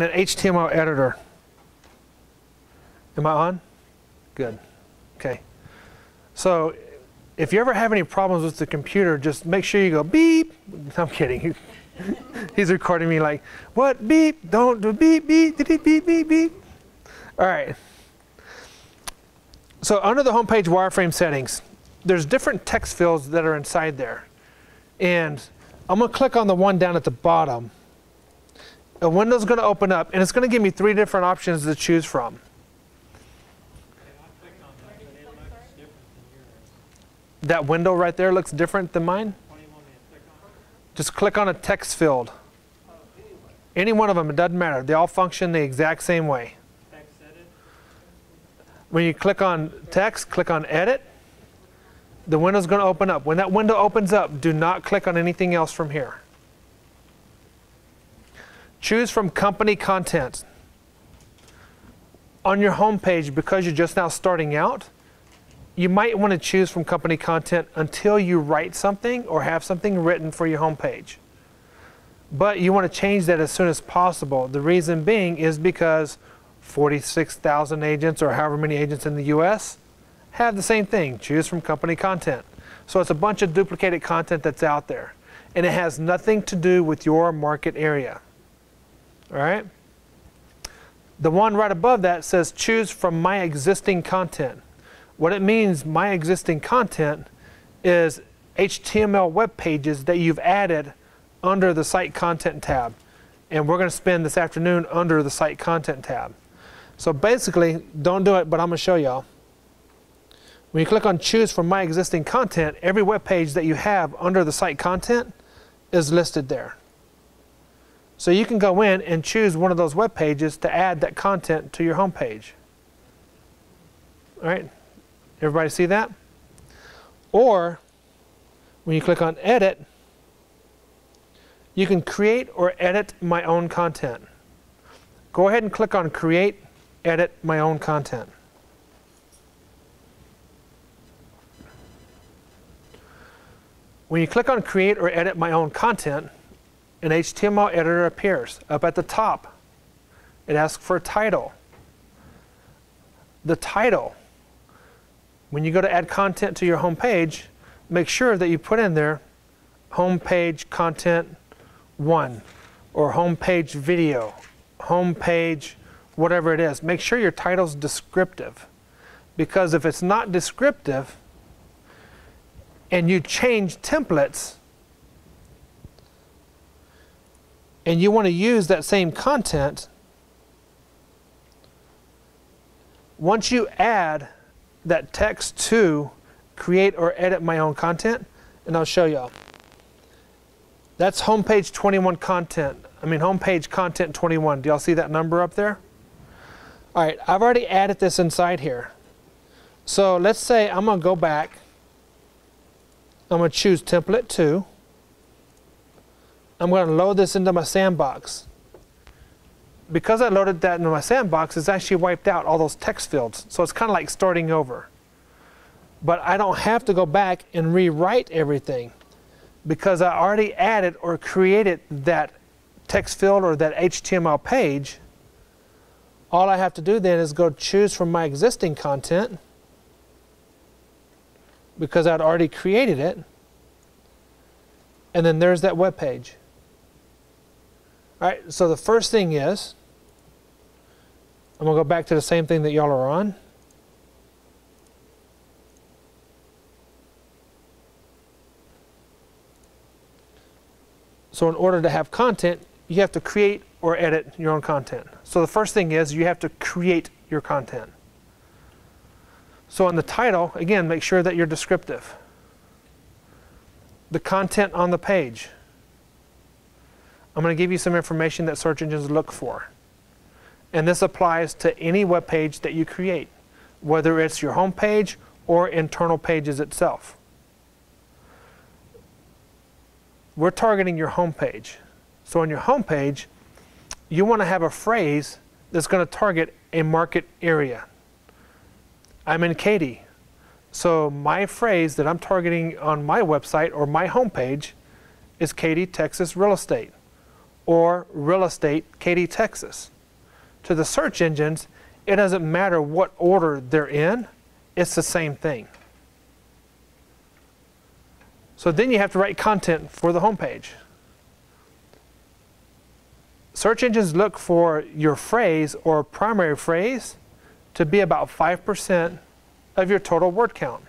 An HTML editor. Am I on? Good. Okay. So if you ever have any problems with the computer, just make sure you go beep. I'm kidding. He's recording me like, what? Beep. Don't do beep, beep, beep, beep, beep, beep. All right. So under the homepage wireframe settings, there's different text fields that are inside there. And I'm going to click on the one down at the bottom. A window's going to open up, and it's going to give me 3 different options to choose from. That window right there looks different than mine? Just click on a text field. Any one of them, it doesn't matter. They all function the exact same way. When you click on text, click on edit. The window's going to open up. When that window opens up, do not click on anything else from here. Choose from company content. On your home page, because you're just now starting out, you might want to choose from company content until you write something or have something written for your home page. But you want to change that as soon as possible. The reason being is because 46,000 agents or however many agents in the US have the same thing, choose from company content. So it's a bunch of duplicated content that's out there. And it has nothing to do with your market area. All right? The one right above that says choose from my existing content. What it means, my existing content, is HTML web pages that you've added under the Site Content tab. And we're going to spend this afternoon under the Site Content tab. So basically, don't do it, but I'm going to show y'all. When you click on Choose from my existing content, every web page that you have under the Site Content is listed there. So you can go in and choose one of those web pages to add that content to your home page. All right? Everybody see that? Or when you click on Edit, you can create or edit my own content. Go ahead and click on Create, Edit my own content. When you click on Create or Edit my own content, an HTML editor appears. Up at the top, it asks for a title. The title, when you go to add content to your home page, make sure that you put in there homepage content 1 or homepage video, homepage whatever it is. Make sure your title's descriptive, because if it's not descriptive and you change templates and you want to use that same content, once you add that text to create or edit my own content, and I'll show y'all. That's homepage 21 content. Homepage content 21. Do y'all see that number up there? All right, I've already added this inside here. So let's say I'm going to go back. I'm going to choose template 2. I'm going to load this into my sandbox. Because I loaded that into my sandbox, it's actually wiped out all those text fields. So it's kind of like starting over. But I don't have to go back and rewrite everything, because I already added or created that text field or that HTML page. All I have to do then is go choose from my existing content, because I'd already created it. And then there's that web page. All right, so the first thing is, I'm going to go back to the same thing that y'all are on. So in order to have content, you have to create or edit your own content. So the first thing is you have to create your content. So in the title, again, make sure that you're descriptive. The content on the page. I'm going to give you some information that search engines look for. And this applies to any web page that you create, whether it's your home page or internal pages itself. We're targeting your home page. So on your home page, you want to have a phrase that's going to target a market area. I'm in Katy. So my phrase that I'm targeting on my website or my home page is Katy, Texas real estate. or real estate, Katy, Texas. To the search engines, it doesn't matter what order they're in, it's the same thing. So then you have to write content for the homepage. Search engines look for your phrase or primary phrase to be about 5% of your total word count.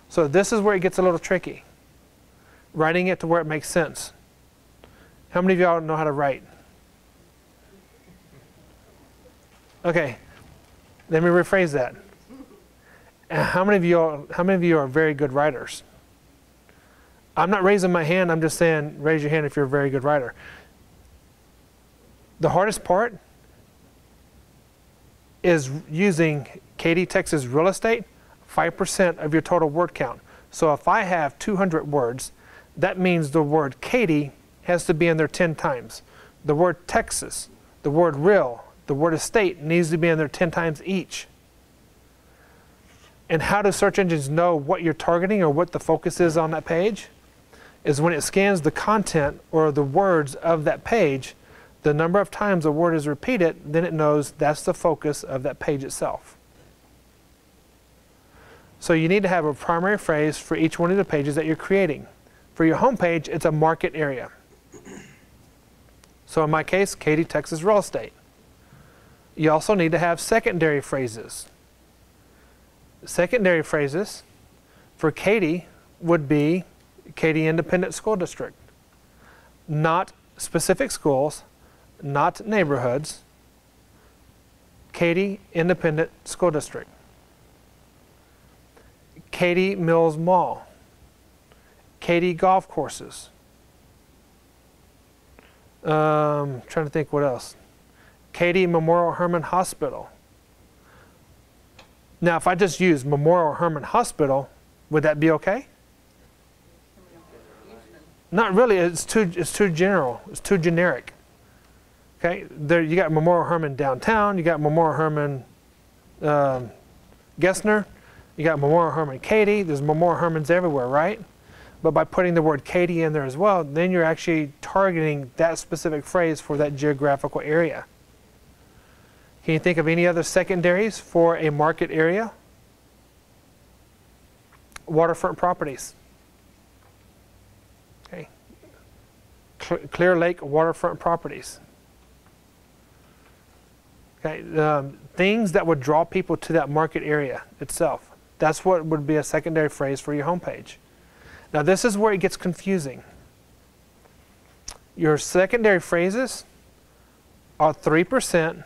So this is where it gets a little tricky. Writing it to where it makes sense. How many of y'all know how to write? Okay, let me rephrase that. How many of you are very good writers? I'm not raising my hand, I'm just saying raise your hand if you're a very good writer. The hardest part is using Katy, Texas real estate, 5% of your total word count. So if I have 200 words, that means the word Katy has to be in there 10 times. The word Texas, the word real, the word estate needs to be in there 10 times each. And how do search engines know what you're targeting or what the focus is on that page? Is when it scans the content or the words of that page, the number of times a word is repeated, then it knows that's the focus of that page itself. So you need to have a primary phrase for each one of the pages that you're creating. For your home page, it's a market area. So in my case, Katy, Texas real estate. You also need to have secondary phrases. Secondary phrases for Katy would be Katy Independent School District. Not specific schools, not neighborhoods. Katy Independent School District. Katy Mills Mall. Katy Golf Courses. Trying to think what else. Katy Memorial Hermann Hospital. Now, if I just use Memorial Hermann Hospital, would that be okay? Not really. It's too general. It's too generic. Okay. There you got Memorial Hermann downtown. You got Memorial Hermann Gessner. You got Memorial Hermann Katy. There's Memorial Hermanns everywhere, right? But by putting the word Katy in there as well, then you're actually targeting that specific phrase for that geographical area. Can you think of any other secondaries for a market area? Waterfront properties. Okay. Clear Lake waterfront properties. Okay. Things that would draw people to that market area itself. That's what would be a secondary phrase for your homepage. Now this is where it gets confusing. Your secondary phrases are 3%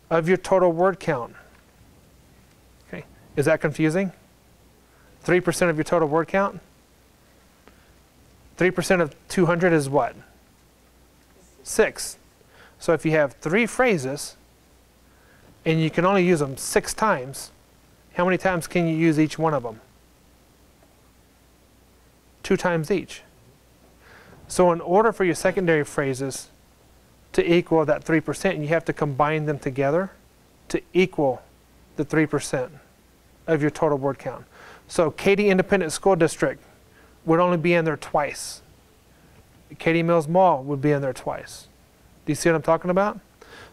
of your total word count. Okay, is that confusing? 3% of your total word count? 3% of 200 is what? 6. So if you have 3 phrases and you can only use them 6 times, how many times can you use each one of them? 2 times each. So in order for your secondary phrases to equal that 3%, you have to combine them together to equal the 3% of your total word count. So Katy Independent School District would only be in there twice. Katy Mills Mall would be in there twice. Do you see what I'm talking about?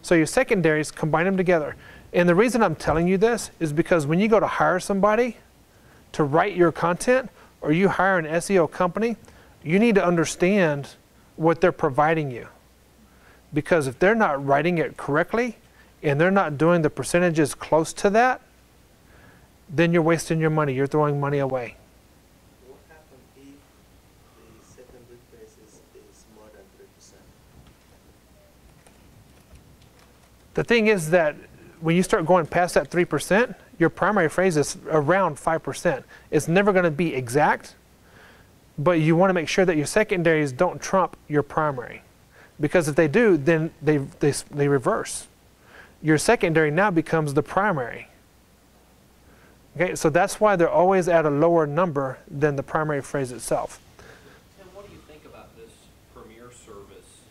So your secondaries, combine them together. And the reason I'm telling you this is because when you go to hire somebody to write your content, or you hire an SEO company, you need to understand what they're providing you. Because if they're not writing it correctly, and they're not doing the percentages close to that, then you're wasting your money. You're throwing money away. What happens if the secondary phrase is more than 3%? The thing is that when you start going past that 3%, your primary phrase is around 5%. It's never going to be exact, but you want to make sure that your secondaries don't trump your primary. Because if they do, then they reverse. Your secondary now becomes the primary. Okay, so that's why they're always at a lower number than the primary phrase itself. Tim, what do you think about this Premier service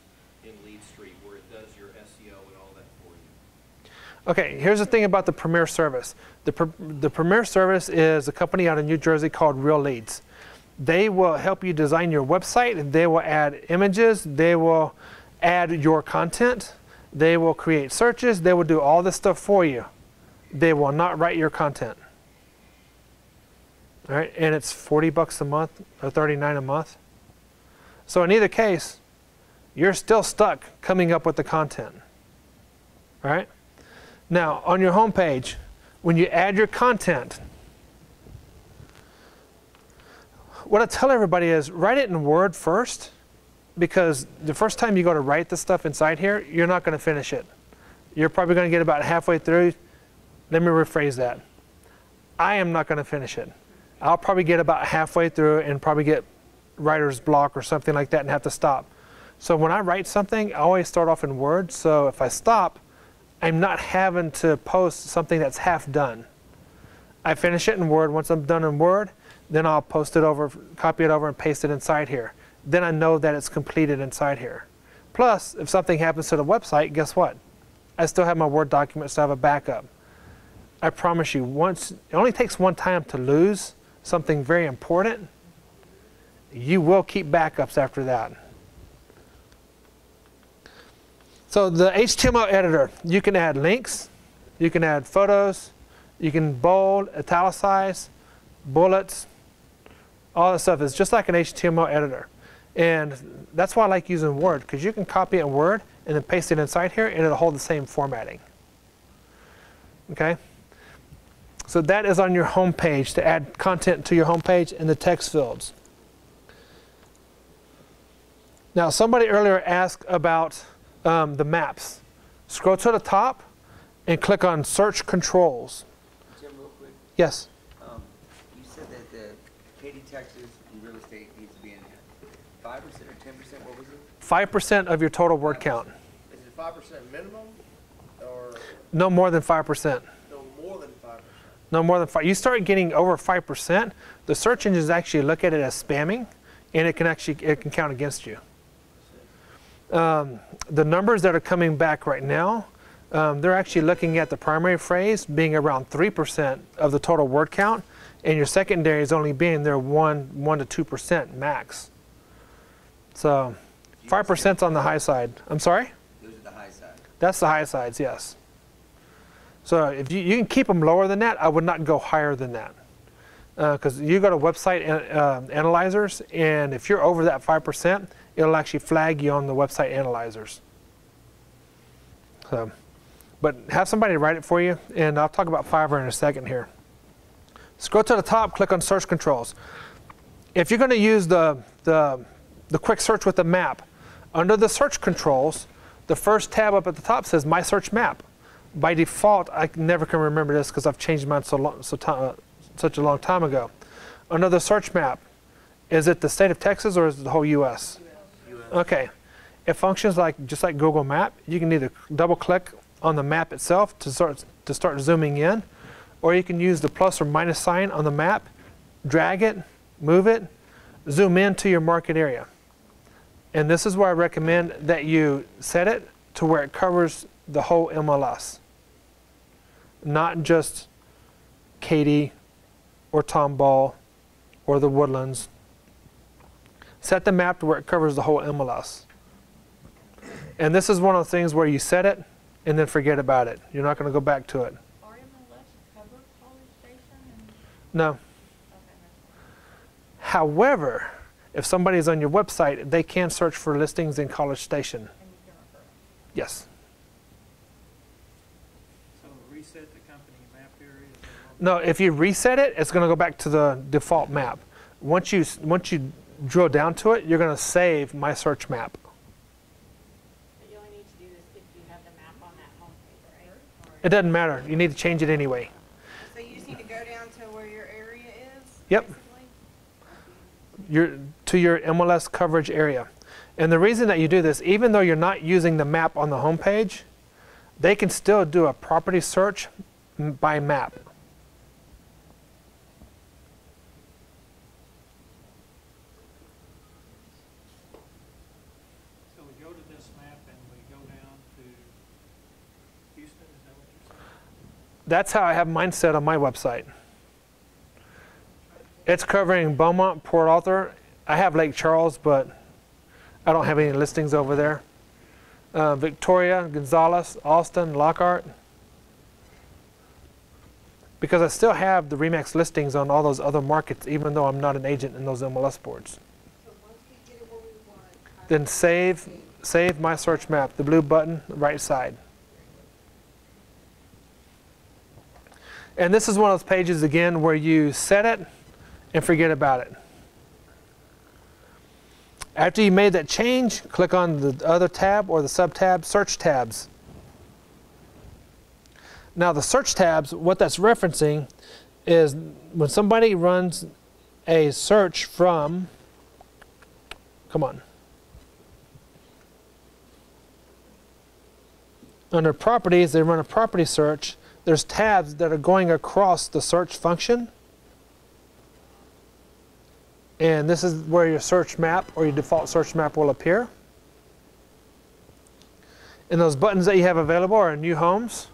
in LeadStreet where it does your SEO and all that for you? Okay, here's the thing about the Premier service. The Premier service is a company out of New Jersey called Real Leads. They will help you design your website. They will add images. They will add your content. They will create searches. They will do all this stuff for you. They will not write your content. All right, and it's $40 a month or $39 a month. So in either case, you're still stuck coming up with the content. All right? Now, on your home page, when you add your content, what I tell everybody is write it in Word first, because the first time you go to write the stuff inside here, you're not going to finish it. You're probably going to get about halfway through. Let me rephrase that. I am not going to finish it. I'll probably get about halfway through and probably get writer's block or something like that and have to stop. So when I write something, I always start off in Word. So if I stop, I'm not having to post something that's half done. I finish it in Word. Once I'm done in Word, then I'll post it over, copy it over, and paste it inside here. Then I know that it's completed inside here. Plus, if something happens to the website, guess what? I still have my Word document, still have a backup. I promise you, once, it only takes one time to lose something very important. You will keep backups after that. So the HTML editor, you can add links, you can add photos, you can bold, italicize, bullets, all that stuff is just like an HTML editor. And that's why I like using Word, because you can copy it in Word and then paste it inside here and it'll hold the same formatting. Okay? So that is on your home page, to add content to your home page in the text fields. Now, somebody earlier asked about the maps. Scroll to the top and click on Search Controls. Jim, real quick. Yes? You said that the Katy, Texas real estate needs to be in here. 5% or 10%, what was it? 5% of your total word count. Is it 5% minimum or No more than 5%. no more than 5%? No more than 5. You start getting over 5%, the search engines actually look at it as spamming, and it can count against you. The numbers that are coming back right now, they're actually looking at the primary phrase being around 3% of the total word count, and your secondary is only being there 1 to 2% max. So 5% is on the high side. I'm sorry? Those are the high side. That's the high sides, yes. So if you can keep them lower than that, I would not go higher than that. Because you go to website analyzers, and if you're over that 5%, it'll actually flag you on the website analyzers. So, but have somebody write it for you, and I'll talk about Fiverr in a second here. Scroll to the top, click on Search Controls. If you're going to use the quick search with the map, under the Search Controls, the first tab up at the top says My Search Map. By default, I never can remember this because I've changed mine such a long time ago. Under the search map, is it the state of Texas or is it the whole U.S.? Okay. It functions just like Google Map. You can either double click on the map itself to start zooming in, or you can use the plus or minus sign on the map, drag it, move it, zoom in to your market area. And this is where I recommend that you set it to where it covers the whole MLS, not just Katy or Tomball or the Woodlands. Set the map to where it covers the whole MLS. And this is one of the things where you set it and then forget about it. You're not going to go back to it. Are MLS covered College Station? No. Okay. However, if somebody's on your website, they can search for listings in College Station. And you can refer it. Yes. So reset the company map area? No, if you reset it, it's going to go back to the default map. Once you drill down to it, you're going to save My Search Map. But you only need to do this if you have the map on that homepage, right? Or It doesn't matter. You need to change it anyway. So you just need to go down to where your area is? Yep. Basically? To your MLS coverage area. And the reason that you do this, even though you're not using the map on the home page, they can still do a property search by map. So we go to this map and we go down to Houston, is that what you're saying? That's how I have mine set on my website. It's covering Beaumont, Port Arthur. I have Lake Charles, but I don't have any listings over there. Victoria, Gonzales, Austin, Lockhart. Because I still have the RE/MAX listings on all those other markets, even though I'm not an agent in those MLS boards. So once we get it where we want, Then save my search map, the blue button, right side. And this is one of those pages, again, where you set it and forget about it. After you made that change, click on the other tab or the sub-tab, Search Tabs. Now the Search Tabs, what that's referencing is when somebody runs a search from, come on, under Properties, they run a property search. There's tabs that are going across the search function. And this is where your search map or your default search map will appear. And those buttons that you have available are New Homes.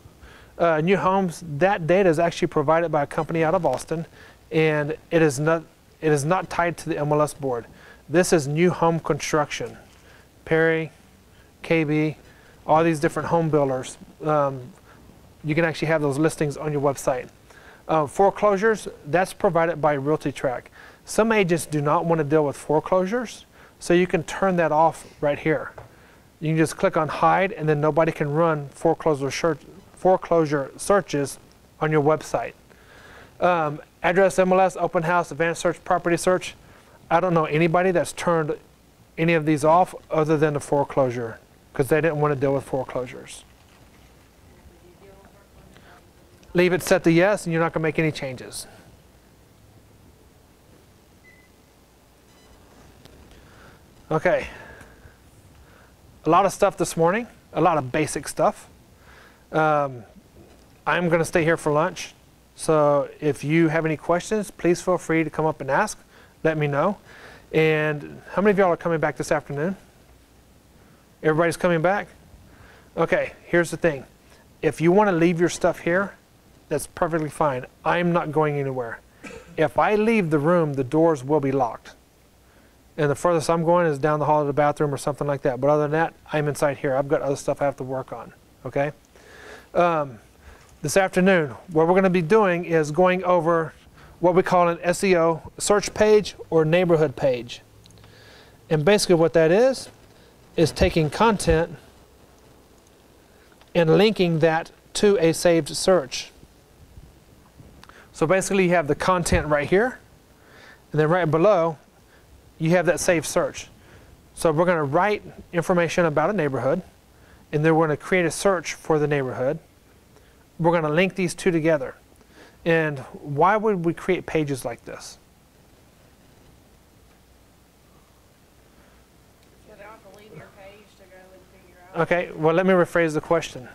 New Homes, that data is actually provided by a company out of Austin, and it is not tied to the MLS board. This is New Home Construction. Perry, KB, all these different home builders. You can actually have those listings on your website. Foreclosures, that's provided by RealtyTrack. Some agents do not want to deal with foreclosures, so you can turn that off right here. You can just click on Hide, and then nobody can run foreclosure searches on your website. Address, MLS, Open House, Advanced Search, Property Search. I don't know anybody that's turned any of these off other than the foreclosure, because they didn't want to deal with foreclosures. Leave it set to yes, and you're not going to make any changes. Okay. A lot of stuff this morning, a lot of basic stuff. I'm going to stay here for lunch, so if you have any questions, please feel free to come up and ask. Let me know. And how many of y'all are coming back this afternoon? Everybody's coming back? Okay, here's the thing. If you want to leave your stuff here, that's perfectly fine. I'm not going anywhere. If I leave the room, the doors will be locked. And the furthest I'm going is down the hall to the bathroom or something like that. But other than that, I'm inside here. I've got other stuff I have to work on. Okay? This afternoon, what we're going to be doing is going over what we call an SEO search page or neighborhood page. And basically what that is taking content and linking that to a saved search. So basically you have the content right here, and then right below you have that saved search. So we're going to write information about a neighborhood, and then we're going to create a search for the neighborhood. We're going to link these two together. And why would we create pages like this? so they don't have to leave your page to go and figure out. Okay, well, let me rephrase the question.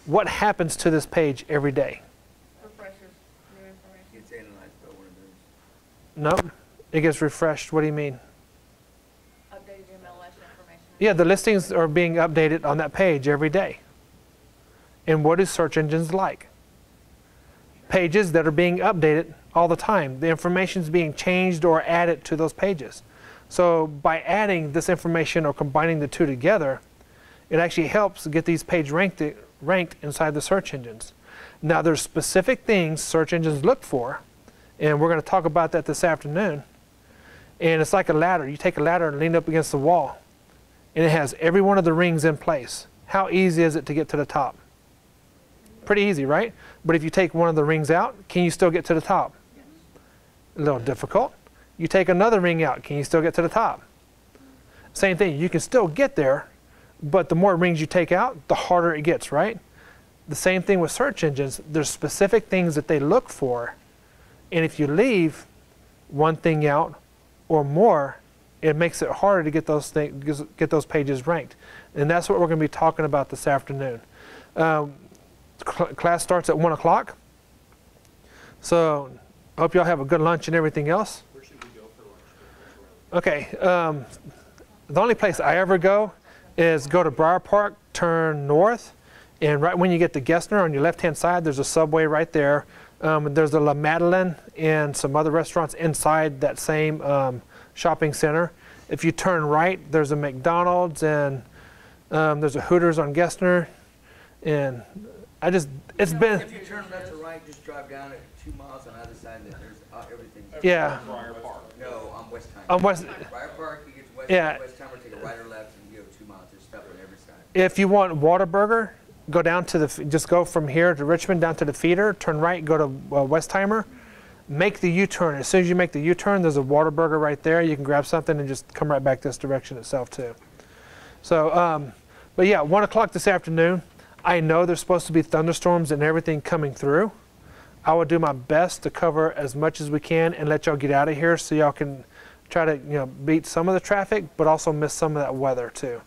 What happens to this page every day? Refreshers, new information. It's analyzed by one of those. Nope. It gets refreshed. What do you mean? Updated MLS information. Yeah, the listings are being updated on that page every day. And what do search engines like? Pages that are being updated all the time. The information is being changed or added to those pages. So by adding this information or combining the two together, it actually helps get these pages ranked inside the search engines. Now there's specific things search engines look for, and we're going to talk about that this afternoon. And it's like a ladder. You take a ladder and lean up against the wall, and it has every one of the rings in place. How easy is it to get to the top? Pretty easy, right? But if you take one of the rings out, can you still get to the top? A little difficult. You take another ring out, can you still get to the top? Same thing, you can still get there, but the more rings you take out, the harder it gets, right? The same thing with search engines. There's specific things that they look for, and if you leave one thing out or more, it makes it harder to get those pages ranked. And that's what we're going to be talking about this afternoon. Class starts at 1 o'clock. So I hope y'all have a good lunch and everything else. Where should we go for lunch? Okay. The only place I ever go is go to Briar Park, turn north, and right when you get to Gessner on your left-hand side, there's a Subway right there. There's a La Madeleine and some other restaurants inside that same shopping center. If you turn right, there's a McDonald's and there's a Hooters on Gessner. And it's been, If you turn left or right, just drive down it 2 miles on either side, and there's everything. yeah. Briar Park. No, on West Time. On West, Briar Park, you get to West, Yeah. West Timer, take a right or left, and you go 2 miles. There's stuff on every side. if you want Whataburger, go down to just go from here to Richmond down to the feeder, turn right, go to Westheimer, make the U-turn. As soon as you make the U-turn, there's a Whataburger right there. You can grab something and just come right back this direction itself too. So, but yeah, 1 o'clock this afternoon. I know there's supposed to be thunderstorms and everything coming through. I will do my best to cover as much as we can and let y'all get out of here so y'all can try to beat some of the traffic, but also miss some of that weather too.